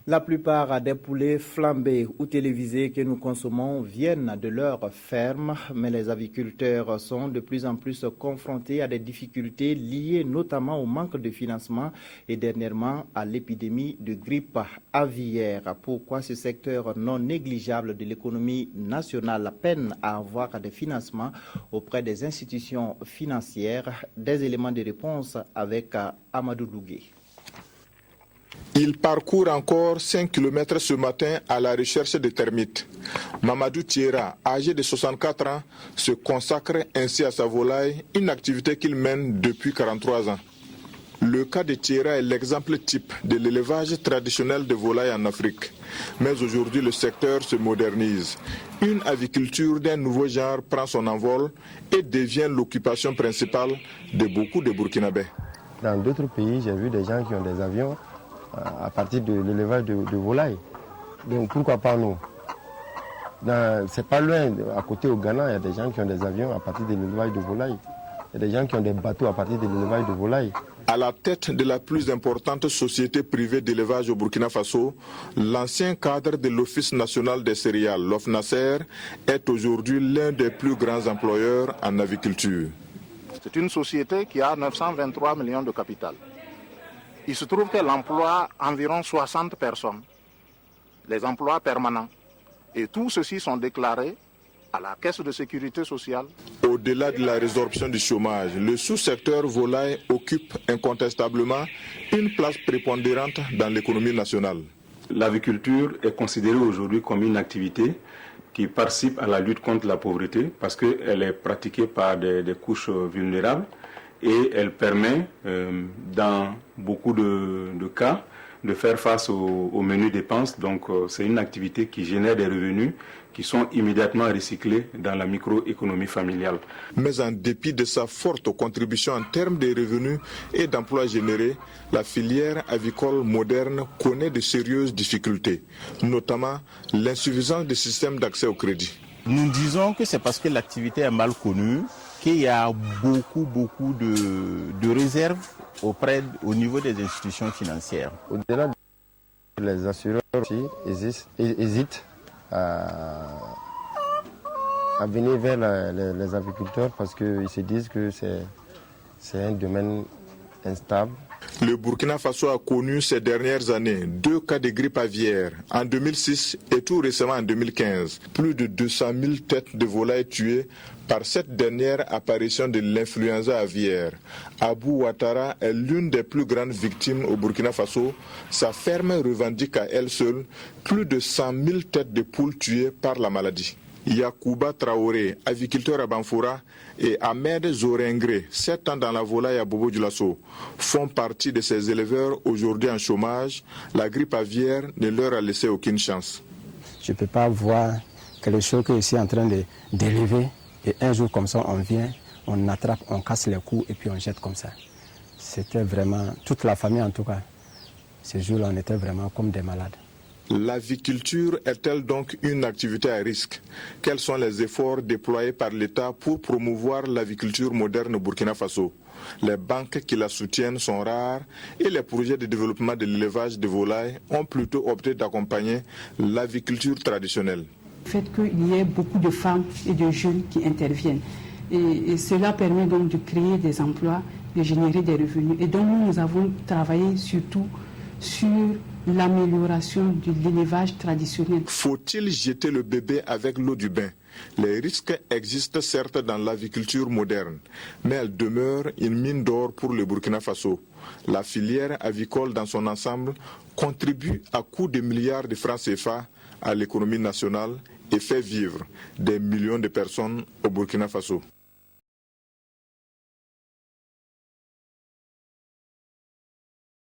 La plupart des poulets flambés ou télévisés que nous consommons viennent de leurs fermes, mais les aviculteurs sont de plus en plus confrontés à des difficultés liées notamment au manque de financement et dernièrement à l'épidémie de grippe aviaire. Pourquoi ce secteur non négligeable de l'économie nationale peine à avoir des financements auprès des institutions financières? Des éléments de réponse avec Amadou Dougué. Il parcourt encore 5 km ce matin à la recherche des termites. Mamadou Thiera, âgé de 64 ans, se consacre ainsi à sa volaille, une activité qu'il mène depuis 43 ans. Le cas de Thiera est l'exemple type de l'élevage traditionnel de volailles en Afrique. Mais aujourd'hui, le secteur se modernise. Une aviculture d'un nouveau genre prend son envol et devient l'occupation principale de beaucoup de Burkinabés. Dans d'autres pays, j'ai vu des gens qui ont des avions à partir de l'élevage de volailles. Donc pourquoi pas nous? C'est pas loin, à côté au Ghana, il y a des gens qui ont des avions à partir de l'élevage de volailles. Il y a des gens qui ont des bateaux à partir de l'élevage de volailles. À la tête de la plus importante société privée d'élevage au Burkina Faso, l'ancien cadre de l'Office national des céréales, l'OFNACER, est aujourd'hui l'un des plus grands employeurs en aviculture. C'est une société qui a 923 millions de capital. Il se trouve qu'elle emploie environ 60 personnes, les emplois permanents. Et tous ceux-ci sont déclarés à la Caisse de sécurité sociale. Au-delà de la résorption du chômage, le sous-secteur volaille occupe incontestablement une place prépondérante dans l'économie nationale. L'aviculture est considérée aujourd'hui comme une activité qui participe à la lutte contre la pauvreté parce qu'elle est pratiquée par des couches vulnérables. Et elle permet, dans beaucoup de cas, de faire face aux menus dépenses. Donc c'est une activité qui génère des revenus qui sont immédiatement recyclés dans la microéconomie familiale. Mais en dépit de sa forte contribution en termes de revenus et d'emplois générés, la filière avicole moderne connaît de sérieuses difficultés, notamment l'insuffisance des systèmes d'accès au crédit. Nous disons que c'est parce que l'activité est mal connue, qu'il y a beaucoup de réserves au niveau des institutions financières. Au-delà, les assureurs aussi hésitent à venir vers les agriculteurs parce qu'ils se disent que c'est un domaine instable. Le Burkina Faso a connu ces dernières années 2 cas de grippe aviaire, en 2006 et tout récemment en 2015. Plus de 200 000 têtes de volailles tuées par cette dernière apparition de l'influenza aviaire. Abou Ouattara est l'une des plus grandes victimes au Burkina Faso. Sa ferme revendique à elle seule plus de 100 000 têtes de poules tuées par la maladie. Yacouba Traoré, aviculteur à Banfoura, et Ahmed Zorengré, 7 ans dans la volaille à Bobo Dioulasso, font partie de ces éleveurs aujourd'hui en chômage. La grippe aviaire ne leur a laissé aucune chance. Je ne peux pas voir quelque chose que je suis en train d'élever et un jour comme ça on vient, on attrape, on casse les coups et puis on jette comme ça. C'était vraiment, toute la famille en tout cas, ce jour-là on était vraiment comme des malades. L'aviculture est-elle donc une activité à risque? Quels sont les efforts déployés par l'État pour promouvoir l'aviculture moderne au Burkina Faso? Les banques qui la soutiennent sont rares et les projets de développement de l'élevage de volailles ont plutôt opté d'accompagner l'aviculture traditionnelle. Le fait qu'il y ait beaucoup de femmes et de jeunes qui interviennent. Et cela permet donc de créer des emplois, de générer des revenus. Et donc nous avons travaillé surtout sur l'amélioration de l'élevage traditionnel. Faut-il jeter le bébé avec l'eau du bain? Les risques existent certes dans l'aviculture moderne, mais elle demeure une mine d'or pour le Burkina Faso. La filière avicole dans son ensemble contribue à coût de milliards de francs CFA à l'économie nationale et fait vivre des millions de personnes au Burkina Faso.